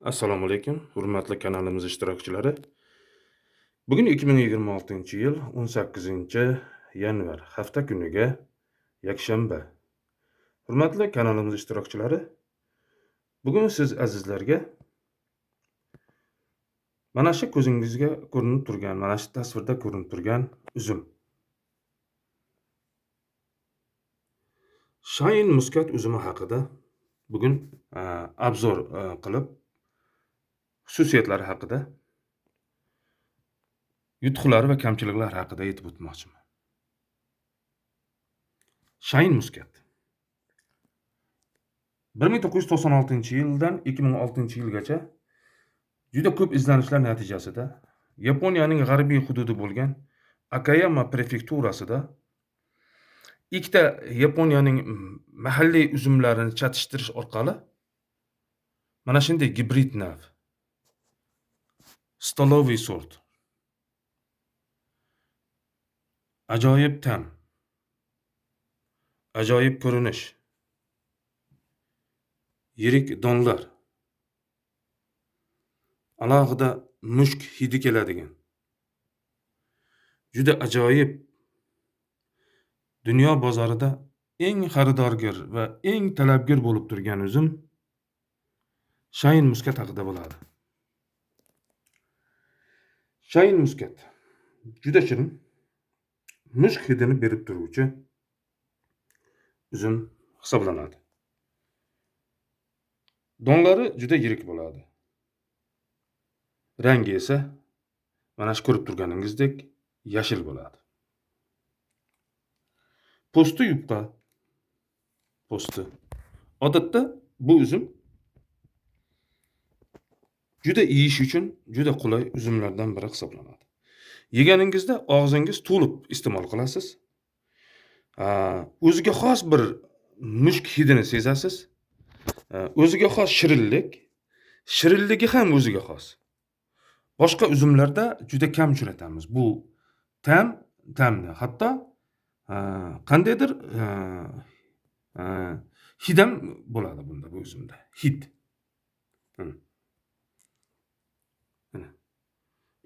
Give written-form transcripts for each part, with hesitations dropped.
Assalomu alaykum, hurmatli kanalimiz ishtirokchilari. Bugun 2026-yil 18-yanvar, hafta kuniga yakshanba. Hurmatli kanalimiz ishtirokchilari, bugun siz azizlarga mana shu ko'zingizga ko'rinib turgan, mana shu tasvirda ko'rinib turgan uzum. Shayin muskat uzumi haqida bugun obzor qilib, xususiyatlari haqida, yutuqlari va kamchiliklari haqida aytib o'tmoqchiman. Shayin muskat 1996-yildan 2006-yilgacha juda ko'p izlanishlar natijasida Yaponiyaning g'arbiy hududi bo'lgan Akayama prefekturasida ikkita Yaponiyaning mahalliy uzumlarini chatishtirish orqali mana shunday gibrid nav stoloviy sort, ajoyib ta'm, ajoyib ko'rinish, yirik donlar, alohida mushk hidi keladigan, juda ajoyib, dunyo bozorida eng xaridorgir va eng talabgir bo'lib turgan uzum shayin muskat haqida bo'ladi. Shayin muskat juda shirin, mushk hidini berib turuvchi uzum hisoblanadi. Donlari juda yirik bo'ladi. Rangi esa mana shu ko'rib turganingizdek yashil bo'ladi. Po'sti yupqa. Po'sti. Odatda bu uzum juda yeyish uchun juda qulay uzumlardan biri hisoblanadi. Yeganingizda og'zingiz to'lib iste'mol qilasiz. O'ziga xos bir mushk hidini sezasiz. O'ziga xos shirinlik, shirinligi ham o'ziga xos. Boshqa uzumlarda juda kam uchratamiz. Bu ta'mni, hatto qandaydir hidam bo'ladi bunda, bu uzumda. Hid.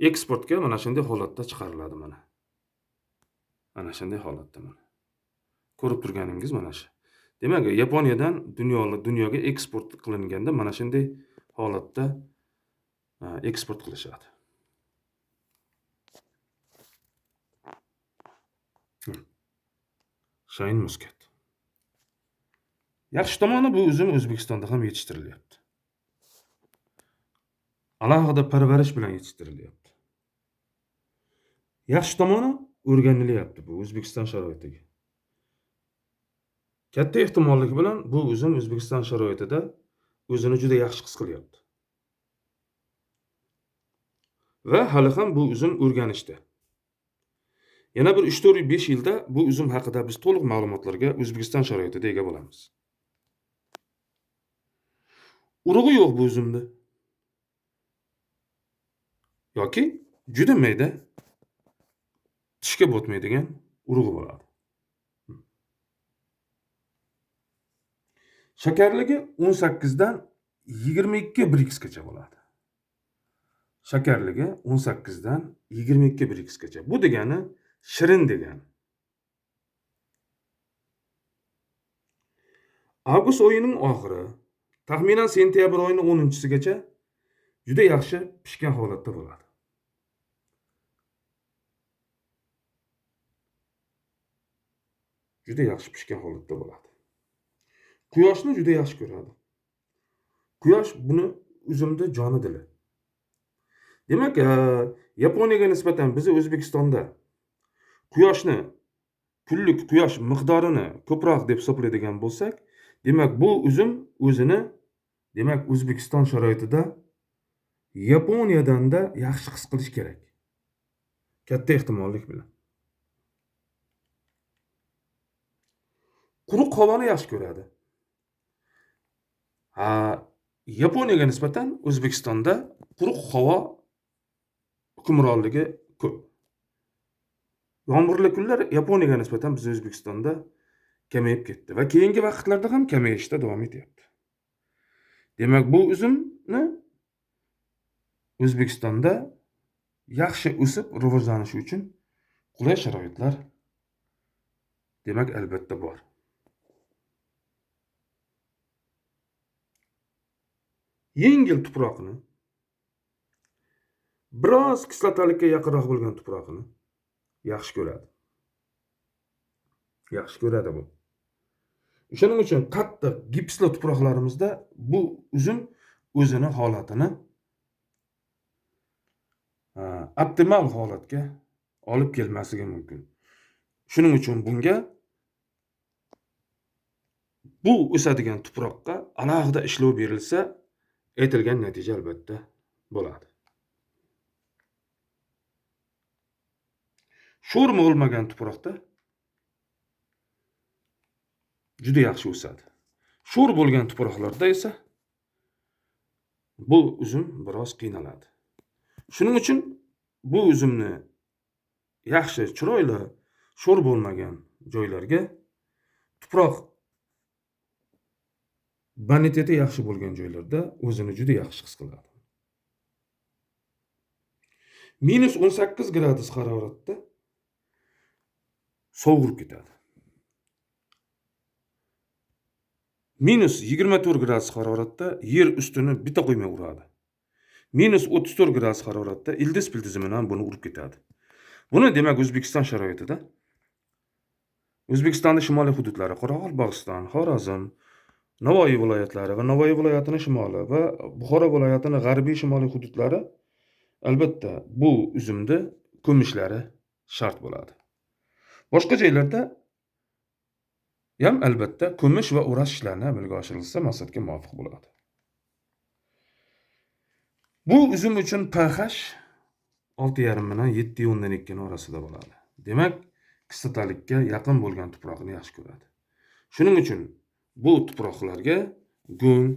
Eksportga mana shunday holatda chiqariladi mana. Mana shunday holatda mana. Ko'rib turganingiz mana shu. Demak, Yaponiyadan dunyoga eksport qilinganda mana shunday holatda eksport qilishadi. Shayin muskat. Yaxshi tomoni, bu uzum O'zbekistonda ham yetishtirilyapti. Alohida parvarish bilan yetishtirilyapti. Yaxshi tomoni, o'rganilyapti bu O'zbekiston sharoitiga. Katta ehtimollik bilan bu uzum O'zbekiston sharoitida o'zini juda yaxshi his qilyapti. Va hali ham bu uzum o'rganishda. Yana bir 3-4-5 yilda bu uzum haqida biz to'liq ma'lumotlarga O'zbekiston sharoitida ega bo'lamiz. Urug'i yo'q bu uzumda. Yoki juda mayda, tishga botmaydigan urug'i bo'ladi. Shakarligi 18 dan 22 Brixgacha bo'ladi. Shakarligi 18 dan 22 Brixgacha. Bu degani shirin degani. Avgust oyining oxiri, taxminan sentyabr oyining 10-sigacha juda yaxshi pishgan holatda bo'ladi. Juda yaxshi pishgan holatda bo'ladi. Quyoshni juda yaxshi ko'radi. Quyosh buni uzumda joni dili. Demak, Yaponiyaga nisbatan biz O'zbekistonda quyoshni, kunlik quyosh miqdorini ko'proq deb hisoblaydigan bo'lsak, demak bu uzum o'zini, demak O'zbekiston sharoitida Yaponiyadan da yaxshi his qilish kerak. Katta ehtimollik bilan. Quruq havoni yaxshi ko'radi. Yaponiyaga nisbatan O'zbekistonda quruq havo hukmronligi ko'p. Yomg'irli kunlar Yaponiyaga nisbatan biz O'zbekistonda kamayib ketdi va keyingi vaqtlarda ham kamayishda davom etyapti. Demak, bu uzumni O'zbekistonda yaxshi o'sib rivojlanishi uchun qulay sharoitlar demak albatta bor. Yengil tuproqni, biroz kislotalikka yaqinroq bo'lgan tuproqni yaxshi ko'radi. Yaxshi ko'radi bu. Shuning uchun qattiq gipsli tuproqlarimizda bu uzum o'zini holatini optimal holatga olib kelmasligi mumkin. Shuning uchun bunga bu o'sadigan tuproqqa alohida ishlov berilsa, aytilgan natija albatta bo'ladi. Sho'rma olmagan tuproqda juda yaxshi o'sadi. Sho'r bo'lgan tuproqlarda esa bu uzum biroz qiynaladi. Shuning uchun bu uzumni yaxshi, chiroyli, sho'r bo'lmagan joylarga tuproq boniteti yaxshi bo'lgan joylarda o'zini juda yaxshi his qiladi. -18 gradus haroratda sovurib ketadi. -24 gradus haroratda yer ustini bitta qo'ymay uradi. -34 gradus haroratda ildiz-pildizi bilan buni urib ketadi. Buni demak O'zbekiston sharoitida, O'zbekistonning shimoliy hududlari, Qoraqalpog'iston, Xorazm, Navoiy viloyatlari va Navoiy viloyatining shimoli va Buxoro viloyatining g'arbiy shimoliy hududlari albatta bu uzumni ko'mishlari shart bo'ladi. Boshqa joylarda ham albatta ko'mish va o'rash ishlarini amalga oshirilsa maqsadga muvofiq bo'ladi. Bu uzum uchun pH 6,5 bilan 7,2 orasida bo'ladi. Demak, kislotalikka yaqin bo'lgan tuproqni yaxshi ko'radi. Shuning uchun bu tuproqlarga go'ng,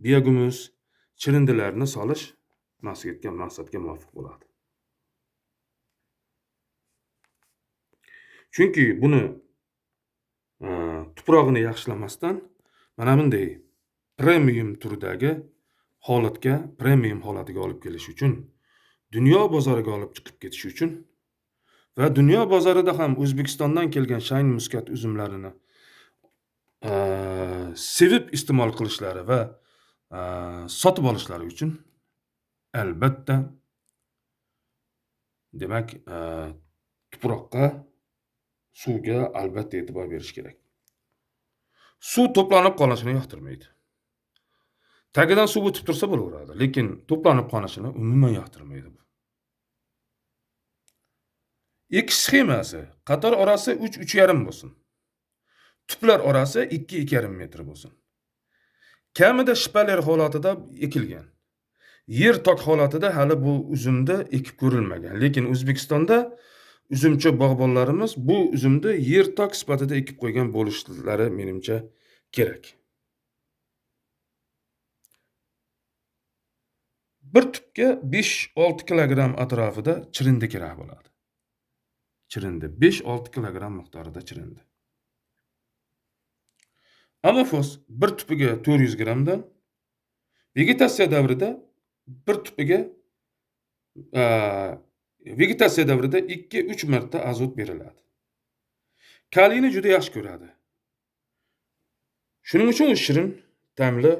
biyagumus, chirindilarni solish maqsadga muvofiq bo'ladi. Chunki buni tuprog'ini yaxshilamasdan mana bunday premium turidagi holatga, premium holatiga olib kelish uchun, dunyo bozoriga olib chiqib ketish uchun va dunyo bozorida ham O'zbekistondan kelgan Shayn muskat uzumlarini sevib iste'mol qilishlari va sotib olishlari uchun albatta demak tuproqqa, suvga albatta e'tibor berish kerak. Suv to'planib qolishini yoqtirmaydi. Tagidan suv o'tib tursa bo'laveradi, lekin to'planib qolishini umuman yoqtirmaydi bu. Ekish sxemasi qator orasi 3-3,5 bo'lsin. Tuplar orasi 2-2,5 metr bo'lsin. Kamida shpaler holatida ekilgan. Yer tok holatida hali bu uzumni ekib ko'rilmagan. Lekin O'zbekistonda uzumchi bog'bonlarimiz bu uzumni yer tok sifatida ekib qo'ygan bo'lishlari menimcha kerak. Bir tupga 5-6 kilogram atrofida chirindi kerak bo'ladi. Chirindi 5-6 kilogram miqdorida chirindi. Amofos bir tupiga 400 gramdan, vegetatsiya davrida bir tupiga vegetatsiya davrida 2-3 marta azot beriladi. Kaliyni juda yaxshi ko'radi. Shuning uchun u shirin, ta'mli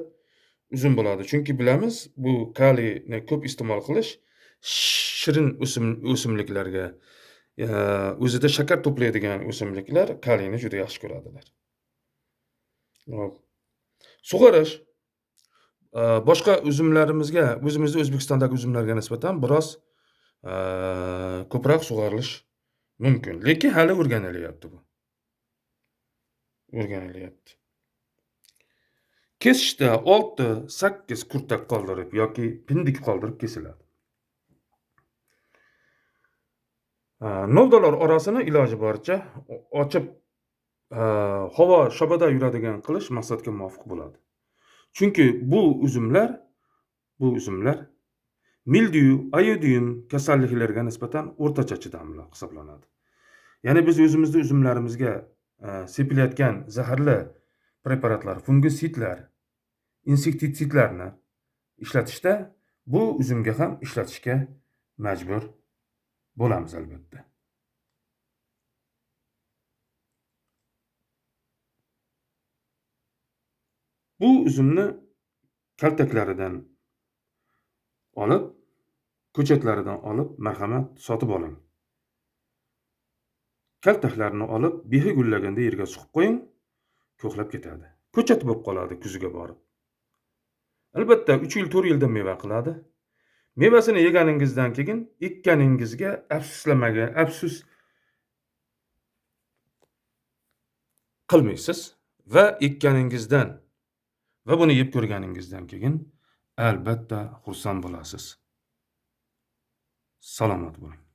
uzum bo'ladi. Chunki bilamiz, bu kaliyni ko'p iste'mol qilish shirin o'simliklarga, o'zida shakar to'playdigan o'simliklar kaliyni juda yaxshi ko'radilar. Sug'orish boshqa uzumlarimizga, o'zimizda O'zbekistondagi uzumlarga nisbatan biroz ko'proq sug'orilish mumkin, lekin hali o'rganilyapti bu. O'rganilyapti. Kesishda 6-8 kurtak qoldirib yoki pindik qoldirib kesiladi. Novdalar orasini iloji boricha ochib havo shabada yuradigan qilish maqsadga muvofiq bo'ladi. Chunki bu uzumlar mildiyu, ayodium kasalliklariga nisbatan o'rtacha chidamli hisoblanadi. Ya'ni biz o'zimizda uzumlarimizga sepilayotgan zaharli preparatlar, fungisidlar, insektitsidlarni ishlatishda bu üzümga ham ishlatishga majbur bo'lamiz albatta. Bu üzümni kaltaklaridan olib, ko'chatlaridan olib, marhamat sotib oling. Kaltaklarini olib, behi gullaganda yerga suqib qo'ying, ko'klab ketadi. Ko'chat bo'lib qoladi kuziga borib. Albatta 3 yil, 4 yilda meva qiladi. Mevasini yeganingizdan keyin ekkaningizga afsus qilmaysiz va ekkaningizdan va buni yeb ko'rganingizdan keyin albatta xursand bo'lasiz. Salomat bo'ling.